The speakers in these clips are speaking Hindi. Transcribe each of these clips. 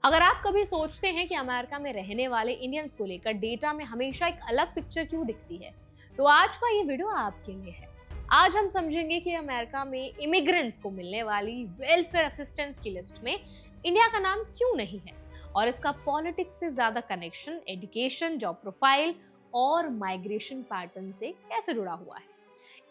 अगर आप कभी सोचते हैं कि अमेरिका में रहने वाले इंडियंस को लेकर डेटा में हमेशा एक अलग पिक्चर क्यों दिखती है, तो आज का ये वीडियो आपके लिए है। आज हम समझेंगे कि अमेरिका में इमिग्रेंट्स को मिलने वाली वेलफेयर असिस्टेंस की लिस्ट में इंडिया का नाम क्यों नहीं है और इसका पॉलिटिक्स से ज्यादा कनेक्शन एजुकेशन, जॉब प्रोफाइल और माइग्रेशन पैटर्न से कैसे जुड़ा हुआ है।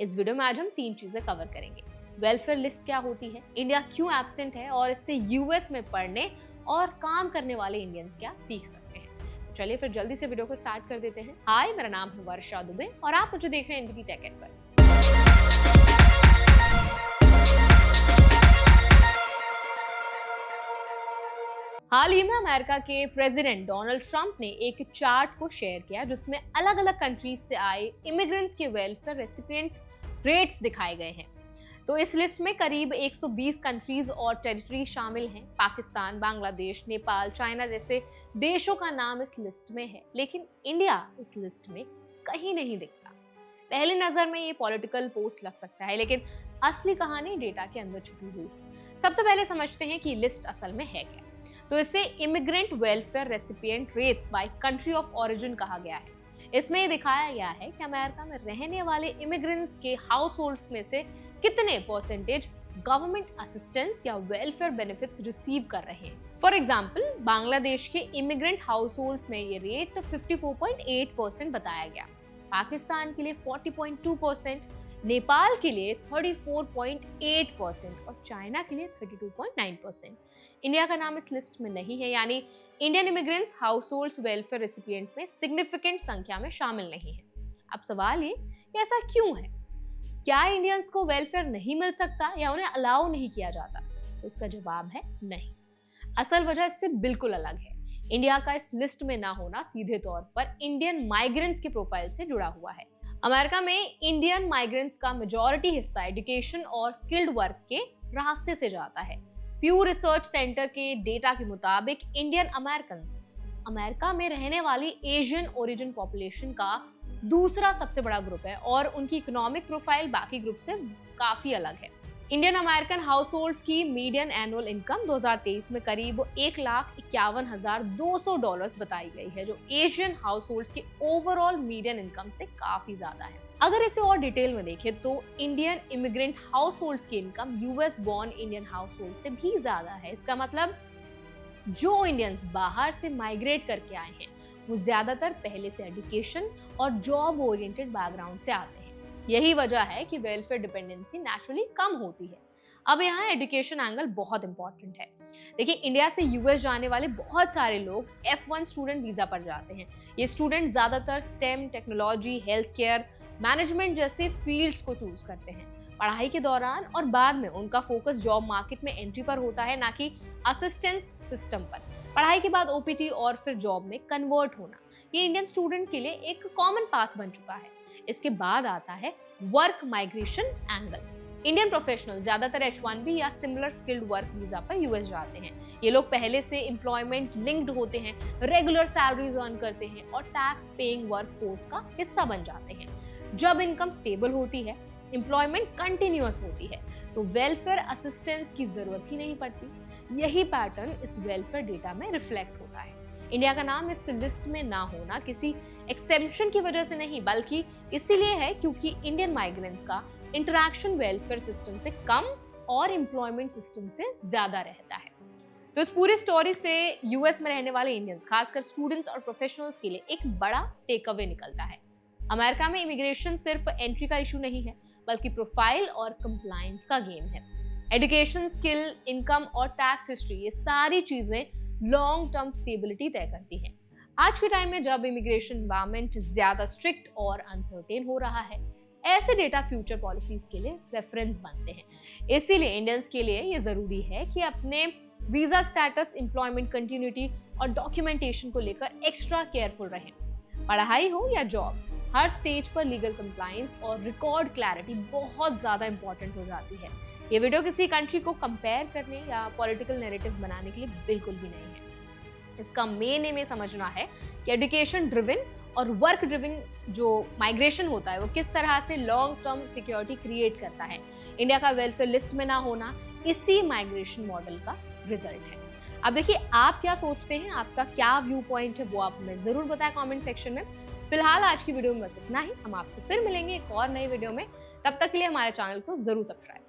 इस वीडियो में आज हम 3 चीजें कवर करेंगे। वेलफेयर लिस्ट क्या होती है, इंडिया क्यों एब्सेंट है और इससे यूएस में पढ़ने और काम करने वाले इंडियंस क्या सीख सकते हैं। तो चलिए फिर जल्दी से वीडियो को स्टार्ट कर देते हैं। हाय, मेरा नाम है वर्षा दुबे और आप मुझे देख रहे हैं एनडीटी टेक एड पर। हाल ही में अमेरिका के प्रेसिडेंट डोनाल्ड ट्रंप ने एक चार्ट को शेयर किया जिसमें अलग अलग कंट्रीज से आए इमिग्रेंट्स के वेलफेयर रेसिपिएंट रेट्स दिखाए गए हैं। तो इस लिस्ट में करीब 120 कंट्रीज और टेरिटरी शामिल हैं। पाकिस्तान, बांग्लादेश, नेपाल, चाइना जैसे देशों का नाम इस लिस्ट में है, लेकिन इंडिया इस लिस्ट में कहीं नहीं दिखता। पहली नजर में ये पॉलिटिकल पोस्ट लग सकता है, लेकिन असली कहानी डेटा के अंदर छुपी हुई है। सबसे पहले समझते हैं कि लिस्ट असल में है क्या। तो इसे immigrant welfare recipient rates by country of origin कहा गया है। इसमें ये दिखाया गया है कि अमेरिका में रहने वाले इमिग्रेंट्स के हाउस होल्ड्स में से कितने परसेंटेज गवर्नमेंट असिस्टेंस या वेलफेयर बेनिफिट्स रिसीव कर रहे हैं। फॉर एग्जांपल, बांग्लादेश के इमिग्रेंट हाउस होल्ड्स में ये रेट 54.8% बताया गया, पाकिस्तान के लिए 40.2%, नेपाल के लिए 34.8% और चाइना के लिए 32.9%। इंडिया का नाम इस लिस्ट में नहीं है, यानी Indian immigrants house holds welfare recipient में सिग्निफिकेंट संख्या में शामिल नहीं है। अब सवाल ये कि ऐसा क्यों है? क्या इंडियंस को वेलफेयर नहीं मिल सकता या उन्हें अलाउ नहीं किया जाता? तो उसका जवाब है नहीं। असल वजह इससे बिल्कुल अलग है। इंडिया का इस लिस्ट में ना होना सीधे तौर पर इंडियन माइग्रेंट्स के प्रोफाइल से जुड़ा हुआ है। अमेरिका में इंडियन माइग्रेंट्स का मेजॉरिटी हिस्सा एजुकेशन और स्किल्ड वर्क के रास्ते से जाता है। प्यू रिसर्च सेंटर के डेटा के मुताबिक इंडियन अमेरिकन्स अमेरिका में रहने वाली एशियन ओरिजिन पॉपुलेशन का दूसरा सबसे बड़ा ग्रुप है और उनकी इकोनॉमिक प्रोफाइल बाकी ग्रुप से काफी अलग है। इंडियन अमेरिकन हाउस होल्ड्स की मीडियन एनुअल इनकम 2023 में करीब $1,51,200 बताई गई है, जो एशियन हाउस होल्ड्स के ओवरऑल मीडियन इनकम से काफी ज्यादा है। अगर इसे और डिटेल में देखें तो इंडियन इमिग्रेंट हाउस होल्ड्स की income US born Indian house hold से भी ज्यादा है। इसका मतलब जो इंडियंस बाहर से माइग्रेट करके आए हैं वो ज्यादातर पहले से एजुकेशन और जॉब ओरिएंटेड बैकग्राउंड से आते हैं। यही वजह है कि वेलफेयर डिपेंडेंसी नेचुरली कम होती है। अब यहाँ एजुकेशन एंगल बहुत इंपॉर्टेंट है। देखिए, इंडिया से यूएस जाने वाले बहुत सारे लोग F1 स्टूडेंट वीजा पर जाते हैं। ये स्टूडेंट ज्यादातर stem, technology, health care, management जैसे फील्ड्स को चूज करते हैं। पढ़ाई के दौरान और बाद में उनका फोकस जॉब मार्केट में एंट्री पर होता है, ना कि असिस्टेंस सिस्टम पर। पढ़ाई के बाद ओपीटी और फिर जॉब में कन्वर्ट होना, ये इंडियन स्टूडेंट के लिए एक कॉमन पाथ बन चुका है। इसके बाद आता है work migration angle. Indian professional ज्यादातर H1B या सिमिलर स्किल्ड वर्क वीजा पर यूएस जाते हैं। ये लोग पहले से एम्प्लॉयमेंट लिंक्ड होते हैं, रेगुलर सैलरीज अर्न करते हैं और टैक्स पेइंग वर्क फोर्स का हिस्सा बन जाते हैं। जब इनकम स्टेबल होती है, एम्प्लॉयमेंट कंटिन्यूअस होती है, तो वेलफेयर असिस्टेंस की जरूरत ही नहीं पड़ती। यही पैटर्न इस वेलफेयर डेटा में रिफ्लेक्ट होता है। इंडिया का नाम इस लिस्ट में ना होना किसी एक्सेप्शन की वजह से नहीं, बल्कि इसीलिए है क्योंकि इंडियन माइग्रेंट्स का इंटरैक्शन वेलफेयर सिस्टम से कम और एम्प्लॉयमेंट सिस्टम से ज्यादा रहता है। तो इस पूरी स्टोरी से यूएस में रहने वाले इंडियंस, खासकर स्टूडेंट्स और प्रोफेशनल्स के लिए एक बड़ा टेक अवे निकलता है। अमेरिका में इमिग्रेशन सिर्फ एंट्री का इशू नहीं है, बल्कि प्रोफाइल और कंप्लायंस का गेम है। एजुकेशन, स्किल, इनकम और टैक्स हिस्ट्री, ये सारी चीजें लॉन्ग टर्म स्टेबिलिटी तय करती हैं। आज के टाइम में जब इमिग्रेशन एनवायरनमेंट ज्यादा स्ट्रिक्ट और अनसर्टेन हो रहा है, ऐसे डेटा फ्यूचर पॉलिसीज के लिए रेफरेंस बनते हैं। इसीलिए इंडियंस के लिए ये जरूरी है कि अपने वीजा स्टेटस, एम्प्लॉयमेंट कंटिन्यूटी और डॉक्यूमेंटेशन को लेकर एक्स्ट्रा केयरफुल रहें। पढ़ाई हो या जॉब, हर स्टेज पर लीगल कंप्लायंस और रिकॉर्ड क्लैरिटी बहुत ज्यादा इंपॉर्टेंट हो जाती है। ये वीडियो किसी कंट्री को कंपेयर करने या पॉलिटिकल नैरेटिव बनाने के लिए बिल्कुल भी नहीं है। इसका मेन एम ये समझना है कि एजुकेशन ड्रिवन और वर्क ड्रिवन जो माइग्रेशन होता है वो किस तरह से लॉन्ग टर्म सिक्योरिटी क्रिएट करता है। इंडिया का वेलफेयर लिस्ट में ना होना इसी माइग्रेशन मॉडल का रिजल्ट है। अब देखिए आप क्या सोचते हैं, आपका क्या व्यू पॉइंट है वो आप हमें जरूर बताएं कमेंट सेक्शन में। फिलहाल आज की वीडियो में बस इतना ही, हम आपको फिर मिलेंगे एक और नई वीडियो में। तब तक के लिए हमारे चैनल को जरूर सब्सक्राइब